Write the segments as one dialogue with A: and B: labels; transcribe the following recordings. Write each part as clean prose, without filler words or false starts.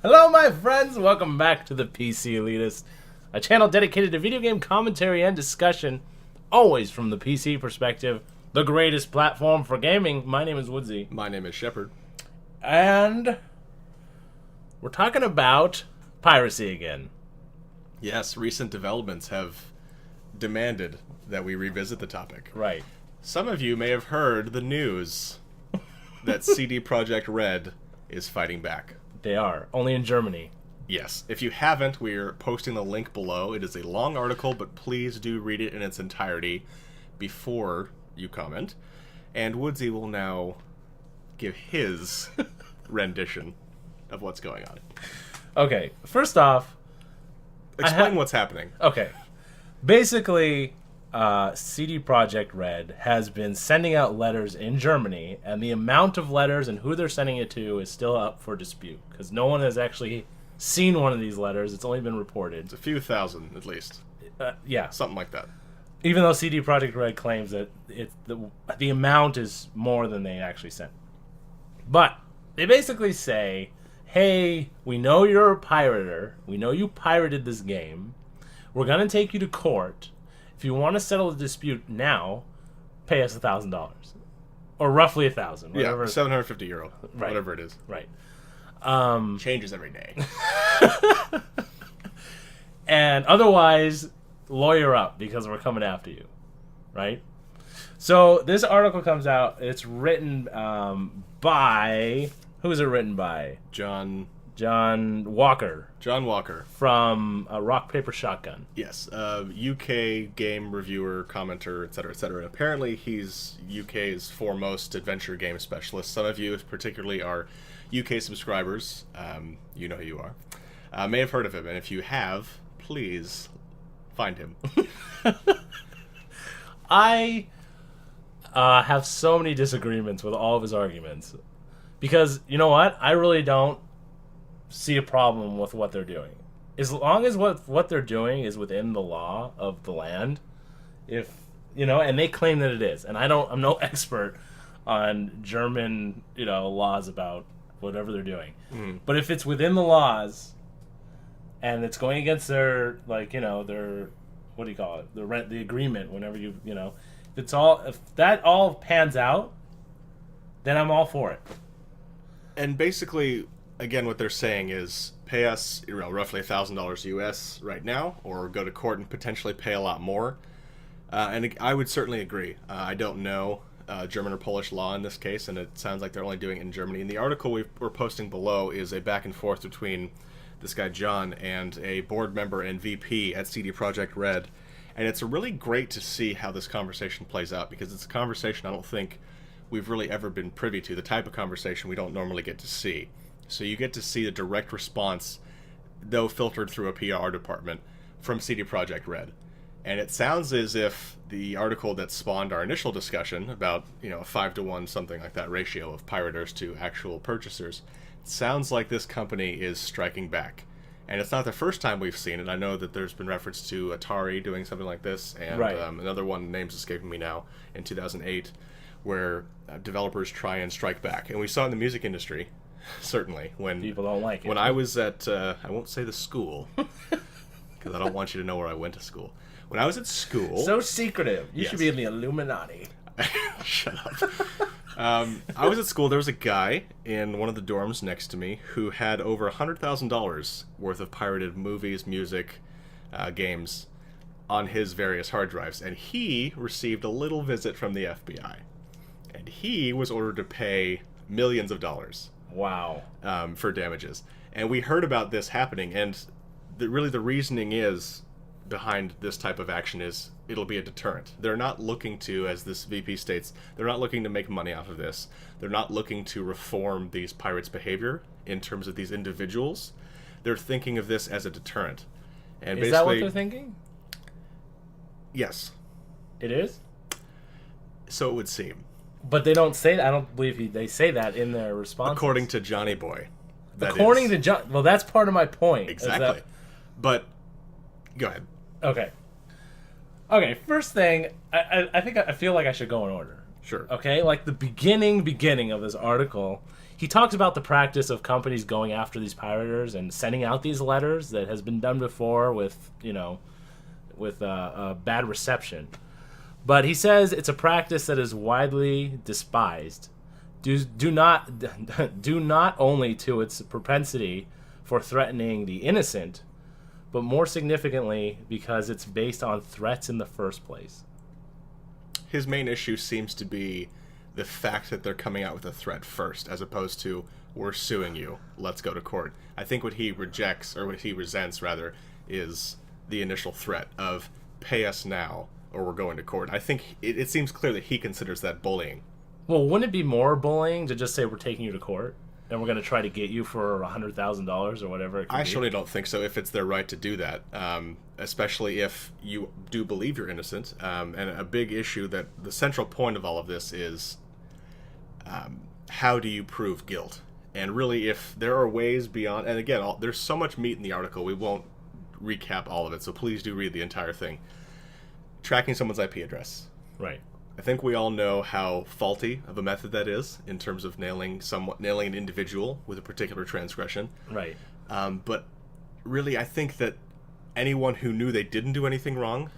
A: Hello, my friends! Welcome back to the PC Elitist, a channel dedicated to video game commentary and discussion, always from the PC perspective, the greatest platform for gaming. My name is Woodsie.
B: My name is Shepherd.
A: And we're talking about piracy again.
B: Yes, recent developments have demanded that we revisit the topic.
A: Right.
B: Some of you may have heard the news that Projekt Red is fighting back.
A: They are. Only in Germany.
B: Yes. If you haven't, we're posting the link below. It is a long article, but please do read it in its entirety before you comment. And Woodsie will now give his rendition of what's going on.
A: Okay, first off...
B: Explain what's happening.
A: Okay. Basically, Projekt Red has been sending out letters in Germany, and the amount of letters and who they're sending it to is still up for dispute, because no one has actually seen one of these letters. It's only been reported.
B: It's a few thousand, at least.
A: Yeah.
B: Something like that.
A: Even though Projekt Red claims that the amount is more than they actually sent. But they basically say, hey, we know you're a pirater. We know you pirated this game. We're going to take you to court. If you want to settle the dispute now, pay us $1,000. Or roughly 1,000.
B: Yeah, 750 euro.
A: Right.
B: Whatever it is.
A: Right.
B: Changes every day.
A: And otherwise, lawyer up, because we're coming after you. Right? So this article comes out. It's written by... Who is it written by?
B: John
A: Walker.
B: John Walker.
A: From Rock, Paper, Shotgun.
B: Yes. UK game reviewer, commenter, etc., etc. Apparently, he's UK's foremost adventure game specialist. Some of you, particularly, are UK subscribers. You know who you are. May have heard of him, and if you have, please find him.
A: I have so many disagreements with all of his arguments. Because, you know what? I really don't see a problem with what they're doing. As long as what they're doing is within the law of the land, and they claim that it is. And I'm no expert on German, laws about whatever they're doing. Mm. But if it's within the laws and it's going against their, their, what do you call it? The agreement, whenever if that all pans out, then I'm all for it.
B: And basically, again, what they're saying is pay us roughly $1,000 US right now, or go to court and potentially pay a lot more. And I would certainly agree. I don't know German or Polish law in this case, and it sounds like they're only doing it in Germany. And the article we're posting below is a back and forth between this guy John and a board member and VP at Projekt Red. And it's really great to see how this conversation plays out, because it's a conversation I don't think we've really ever been privy to, the type of conversation we don't normally get to see. So you get to see the direct response, though filtered through a PR department, from Projekt Red. And it sounds as if the article that spawned our initial discussion about, a 5-to-1, something like that, ratio of pirators to actual purchasers, sounds like this company is striking back. And it's not the first time we've seen it. I know that there's been reference to Atari doing something like this, and
A: right.
B: Another one, name's escaping me now, in 2008, where developers try and strike back. And we saw in the music industry, certainly, when
A: people don't like it.
B: When I was at, I won't say the school, because I don't want you to know where I went to school. When I was at school...
A: So secretive. You
B: yes.
A: should be in the Illuminati.
B: Shut up. I was at school. There was a guy in one of the dorms next to me who had over $100,000 worth of pirated movies, music, games on his various hard drives. And he received a little visit from the FBI. And he was ordered to pay millions of dollars.
A: Wow.
B: For damages. And we heard about this happening, and the reasoning is behind this type of action is it'll be a deterrent. They're not looking to, as this VP states, they're not looking to make money off of this. They're not looking to reform these pirates' behavior in terms of these individuals. They're thinking of this as a deterrent. And
A: is that what they're thinking?
B: Yes.
A: It is?
B: So it would seem.
A: But they don't say that. I don't believe they say that in their response.
B: According to Johnny Boy.
A: According to John... Well, that's part of my point.
B: Exactly. But, go ahead.
A: Okay, first thing, I feel like I should go in order.
B: Sure.
A: Okay, like the beginning of this article, he talks about the practice of companies going after these pirators and sending out these letters that has been done before with, with a bad reception. But he says it's a practice that is widely despised, do not only to its propensity for threatening the innocent, but more significantly because it's based on threats in the first place.
B: His main issue seems to be the fact that they're coming out with a threat first, as opposed to, we're suing you, let's go to court. I think what he rejects, or what he resents rather, is the initial threat of, pay us now or we're going to court. I think it seems clear that he considers that bullying.
A: Well, wouldn't it be more bullying to just say we're taking you to court and we're going to try to get you for $100,000 or whatever it could
B: I
A: be?
B: surely don't think so, if it's their right to do that, especially if you do believe you're innocent. And a big issue that the central point of all of this is, how do you prove guilt? And really, if there are ways beyond, and again, there's so much meat in the article, we won't recap all of it, so please do read the entire thing. Tracking someone's IP address.
A: Right.
B: I think we all know how faulty of a method that is in terms of nailing an individual with a particular transgression.
A: Right.
B: But really, I think that anyone who knew they didn't do anything wrong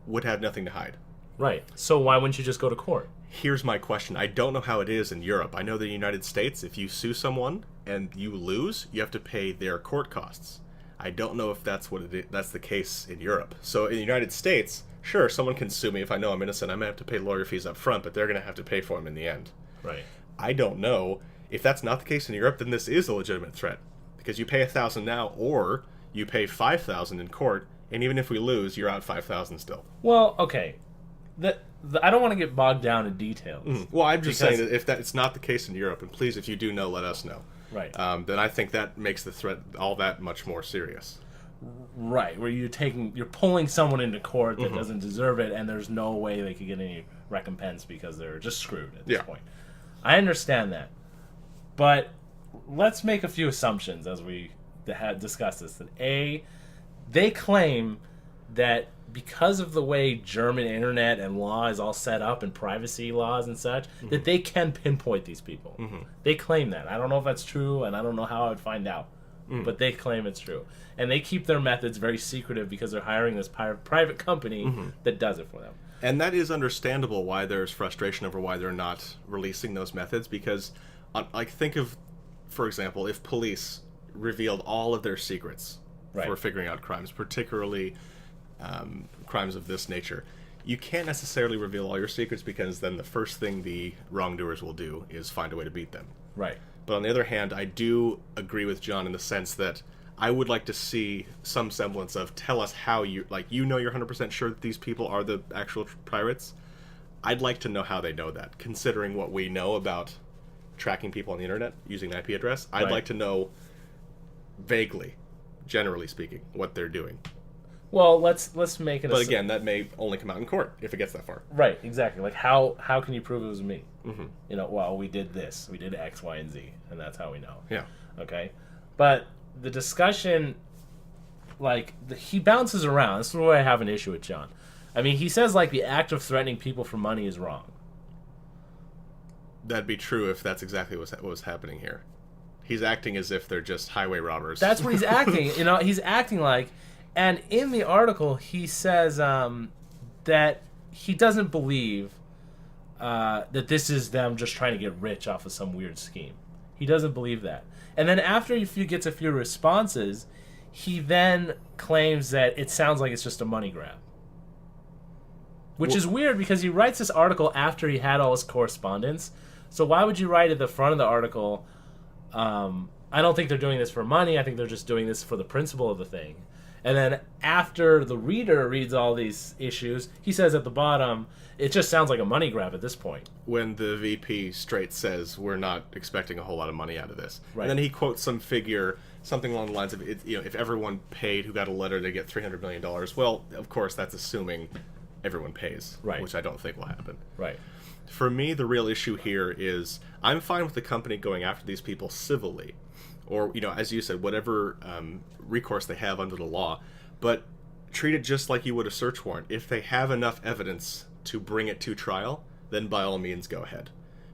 B: would have nothing to hide.
A: Right. So why wouldn't you just go to court?
B: Here's my question. I don't know how it is in Europe. I know that in the United States, if you sue someone and you lose, you have to pay their court costs. I don't know if that's that's the case in Europe. So in the United States, sure, someone can sue me if I know I'm innocent. I might have to pay lawyer fees up front, but they're going to have to pay for them in the end.
A: Right.
B: I don't know. If that's not the case in Europe, then this is a legitimate threat. Because you pay $1,000 now, or you pay $5,000 in court, and even if we lose, you're out $5,000 still.
A: Well, okay. I don't want to get bogged down in details.
B: Well, I'm just saying that if it's not the case in Europe, and please, if you do know, let us know.
A: Right.
B: Then I think that makes the threat all that much more serious.
A: Right, where you're pulling someone into court that doesn't deserve it, and there's no way they could get any recompense because they're just screwed at this point. I understand that, but let's make a few assumptions as we discuss this. That they claim that because of the way German internet and law is all set up and privacy laws and such, that they can pinpoint these people. They claim that. I don't know if that's true, and I don't know how I would find out. But they claim it's true. And they keep their methods very secretive because they're hiring this private company that does it for them.
B: And that is understandable why there's frustration over why they're not releasing those methods, because, think of, for example, if police revealed all of their secrets for figuring out crimes, particularly crimes of this nature. You can't necessarily reveal all your secrets, because then the first thing the wrongdoers will do is find a way to beat them.
A: Right.
B: But on the other hand, I do agree with John in the sense that I would like to see some semblance of, tell us how you're 100% sure that these people are the actual pirates. I'd like to know how they know that, considering what we know about tracking people on the internet using an IP address. I'd like to know vaguely, generally speaking, what they're doing.
A: Well, let's make it.
B: But again, that may only come out in court if it gets that far.
A: Right, exactly. Like how can you prove it was me? Well, we did this, we did X, Y, and Z, and that's how we know.
B: Yeah.
A: Okay, but the discussion, he bounces around. This is where I have an issue with John. I mean, he says the act of threatening people for money is wrong.
B: That'd be true if that's exactly what was happening here. He's acting as if they're just highway robbers.
A: That's what he's acting. He's acting like. And in the article, he says that he doesn't believe that this is them just trying to get rich off of some weird scheme. He doesn't believe that. And then after he gets a few responses, he then claims that it sounds like it's just a money grab. Which is weird, because he writes this article after he had all his correspondence. So why would you write at the front of the article, I don't think they're doing this for money, I think they're just doing this for the principle of the thing. And then after the reader reads all these issues, he says at the bottom, it just sounds like a money grab at this point.
B: When the VP straight says, we're not expecting a whole lot of money out of this.
A: Right.
B: And then he quotes some figure, something along the lines of, if everyone paid who got a letter, they get $300 million. Well, of course, that's assuming everyone pays, which I don't think will happen.
A: Right.
B: For me, the real issue here is, I'm fine with the company going after these people civilly. Or, as you said, whatever recourse they have under the law, but treat it just like you would a search warrant. If they have enough evidence to bring it to trial, then by all means go ahead.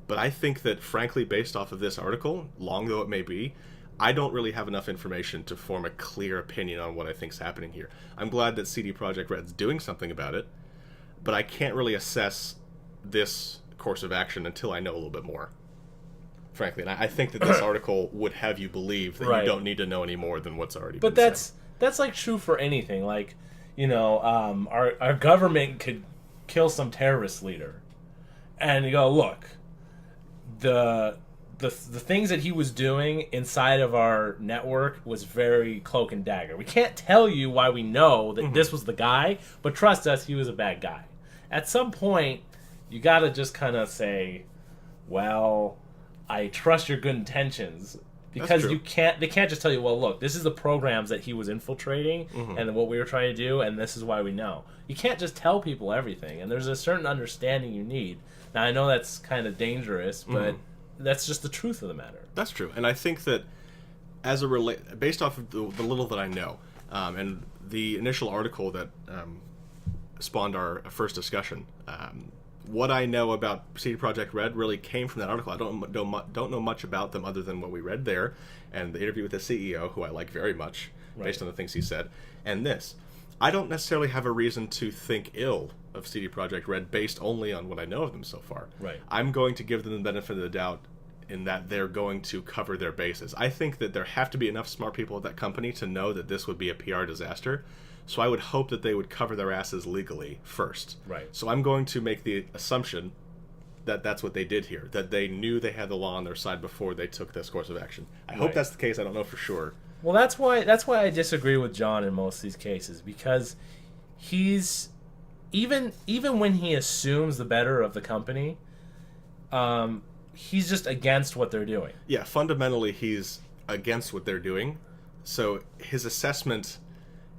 B: But I think that, frankly, based off of this article, long though it may be, I don't really have enough information to form a clear opinion on what I think's happening here. I'm glad that CD Projekt Red's doing something about it, but I can't really assess this course of action until I know a little bit more, frankly. And I think that this article would have you believe that you don't need to know any more than what's already been said.
A: But that's like true for anything. Like, our government could kill some terrorist leader, and you go, look, the things that he was doing inside of our network was very cloak and dagger. We can't tell you why we know that this was the guy, but trust us, he was a bad guy. At some point, you gotta just kind of say, well, I trust your good intentions. Because they can't just tell you, well, look, this is the programs that he was infiltrating and what we were trying to do, and this is why we know. You can't just tell people everything, and there's a certain understanding you need. Now, I know that's kind of dangerous, but that's just the truth of the matter.
B: That's true, and I think that based off of the little that I know, and the initial article that spawned our first discussion, what I know about CD Projekt Red really came from that article. I don't know much about them other than what we read there, and the interview with the CEO, who I like very much, based on the things he said, and this. I don't necessarily have a reason to think ill of CD Projekt Red based only on what I know of them so far.
A: Right.
B: I'm going to give them the benefit of the doubt in that they're going to cover their bases. I think that there have to be enough smart people at that company to know that this would be a PR disaster. So I would hope that they would cover their asses legally first.
A: Right.
B: So I'm going to make the assumption that that's what they did here, that they knew they had the law on their side before they took this course of action. I hope that's the case. I don't know for sure.
A: Well, that's why I disagree with John in most of these cases, because he's even when he assumes the better of the company, he's just against what they're doing.
B: Yeah, fundamentally he's against what they're doing. So his assessment,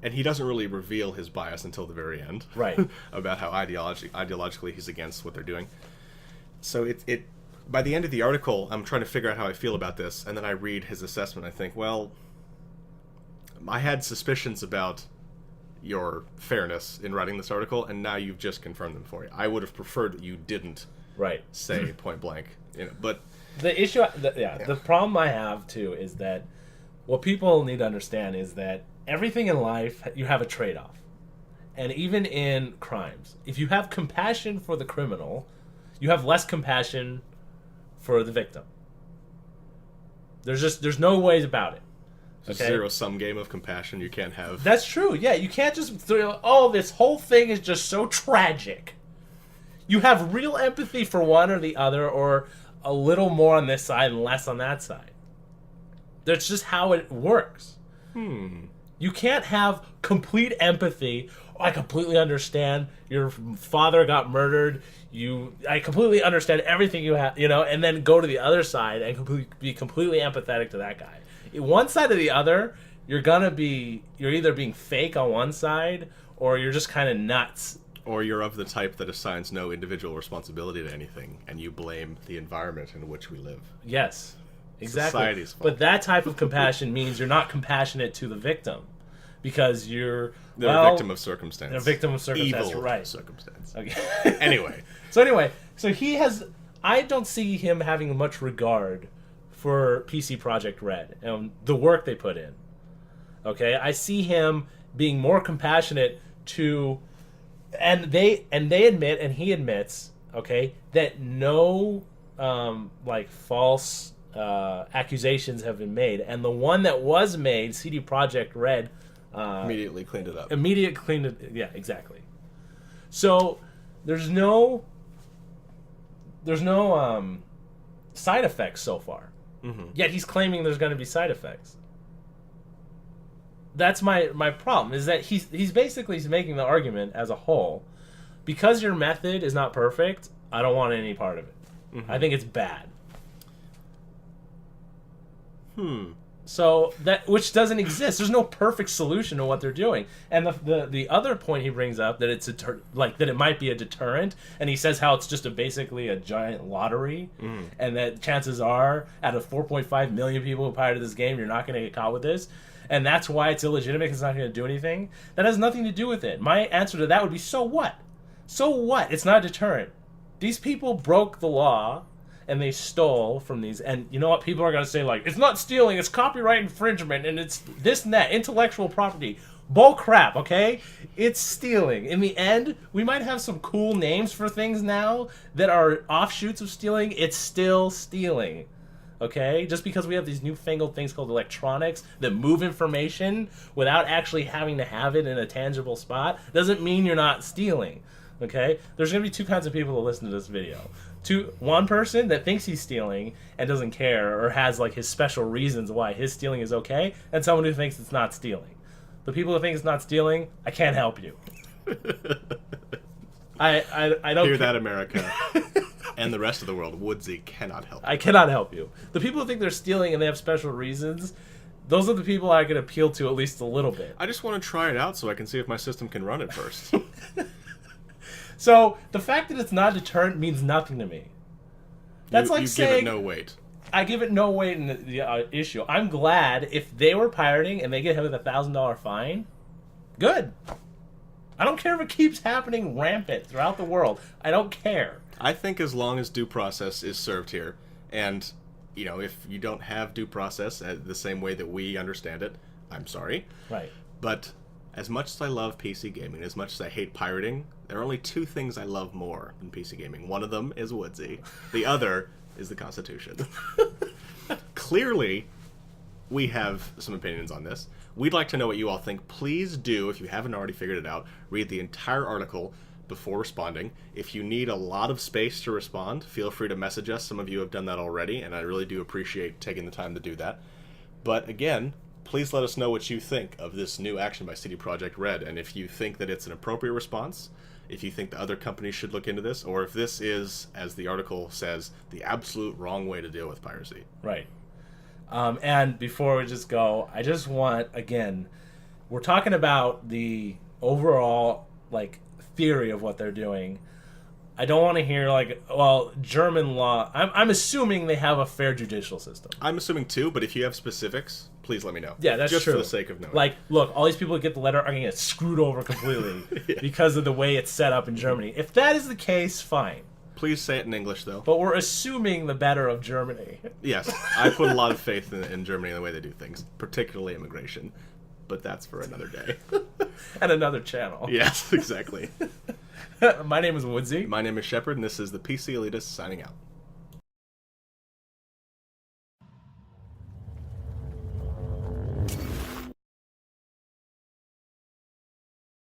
B: and he doesn't really reveal his bias until the very end,
A: right?
B: About how ideologically he's against what they're doing. So it by the end of the article, I'm trying to figure out how I feel about this, and then I read his assessment. I think, well, I had suspicions about your fairness in writing this article, and now you've just confirmed them for me. I would have preferred that you didn't say point blank. But
A: the issue, the problem I have too is that what people need to understand is that everything in life, you have a trade-off. And even in crimes, if you have compassion for the criminal, you have less compassion for the victim. There's no ways about it.
B: It's a zero-sum game of compassion. You can't have...
A: That's true, yeah. You can't just throw, oh, this whole thing is just so tragic. You have real empathy for one or the other, or a little more on this side and less on that side. That's just how it works. You can't have complete empathy. Oh, I completely understand. Your father got murdered. I completely understand everything you have, and then go to the other side and be completely empathetic to that guy. One side or the other, you're either being fake on one side, or you're just kind of nuts.
B: Or you're of the type that assigns no individual responsibility to anything, and you blame the environment in which we live.
A: Yes, exactly.
B: Society's fault.
A: But that type of compassion means you're not compassionate to the victim, because they're
B: a victim of circumstance.
A: They're a victim of circumstance.
B: Evil
A: right.
B: circumstance.
A: Okay.
B: Anyway,
A: so he has. I don't see him having much regard for PC Projekt Red and the work they put in. Okay, I see him being more compassionate to, and they admit, and he admits, okay, that no false accusations have been made, and the one that was made, CD Projekt Red
B: immediately cleaned it up.
A: Yeah, exactly. So there's no side effects so far. Yet he's claiming there's going to be side effects. That's my problem, is that he's basically making the argument as a whole, because your method is not perfect, I don't want any part of it. I think it's bad. So which doesn't exist. There's no perfect solution to what they're doing. And the other point he brings up, that it's that it might be a deterrent, and he says how it's just basically a giant lottery, and that chances are, out of 4.5 million people who pirated this game, you're not going to get caught with this, and that's why it's illegitimate. It's not going to do anything. That has nothing to do with it. My answer to that would be, so what? So what? It's not a deterrent. These people broke the law, and they stole from these. And you know what? People are going to say, like, it's not stealing, it's copyright infringement, and it's this and that, intellectual property. Bull crap, okay? It's stealing. In the end, we might have some cool names for things now that are offshoots of stealing. It's still stealing. Okay? Just because we have these newfangled things called electronics that move information without actually having to have it in a tangible spot doesn't mean you're not stealing. Okay? There's going to be two kinds of people that listen to this video. One person that thinks he's stealing and doesn't care or has like his special reasons why his stealing is okay, and someone who thinks it's not stealing. The people who think it's not stealing, I can't help you. I don't
B: hear that, America. And the rest of the world, Woodsie cannot help.
A: I cannot help you. The people who think they're stealing and they have special reasons, those are the people I can appeal to at least a little bit.
B: I just want to try it out so I can see if my system can run it first.
A: So the fact that it's not a deterrent means nothing to me. That's like saying
B: give it no weight.
A: I give it no weight in the issue. I'm glad if they were pirating and they get hit with a $1,000 fine. Good. I don't care if it keeps happening rampant throughout the world. I don't care.
B: I think as long as due process is served here, and if you don't have due process the same way that we understand it, I'm sorry.
A: Right.
B: But as much as I love PC gaming, as much as I hate pirating, there are only two things I love more than PC gaming. One of them is Woodsie. The other is the Constitution. Clearly, we have some opinions on this. We'd like to know what you all think. Please do, if you haven't already figured it out, read the entire article before responding. If you need a lot of space to respond, feel free to message us. Some of you have done that already, and I really do appreciate taking the time to do that. But again, please let us know what you think of this new action by CD Projekt Red, and if you think that it's an appropriate response, if you think the other companies should look into this, or if this is, as the article says, the absolute wrong way to deal with piracy.
A: Right. And before we just go, I just want, again, we're talking about the overall, theory of what they're doing. I don't want to hear, German law. I'm assuming they have a fair judicial system.
B: I'm assuming too, but if you have specifics, please let me know.
A: Yeah, that's
B: just
A: true.
B: For the sake of knowing.
A: Look, all these people that get the letter are going to get screwed over completely because of the way it's set up in Germany. If that is the case, fine.
B: Please say it in English, though.
A: But we're assuming the better of Germany.
B: Yes, I put a lot of faith in Germany and the way they do things, particularly immigration. But that's for another day.
A: And another channel.
B: Yes, exactly.
A: My name is Woodsie.
B: My name is Shepherd, and this is the PC Elitist signing out.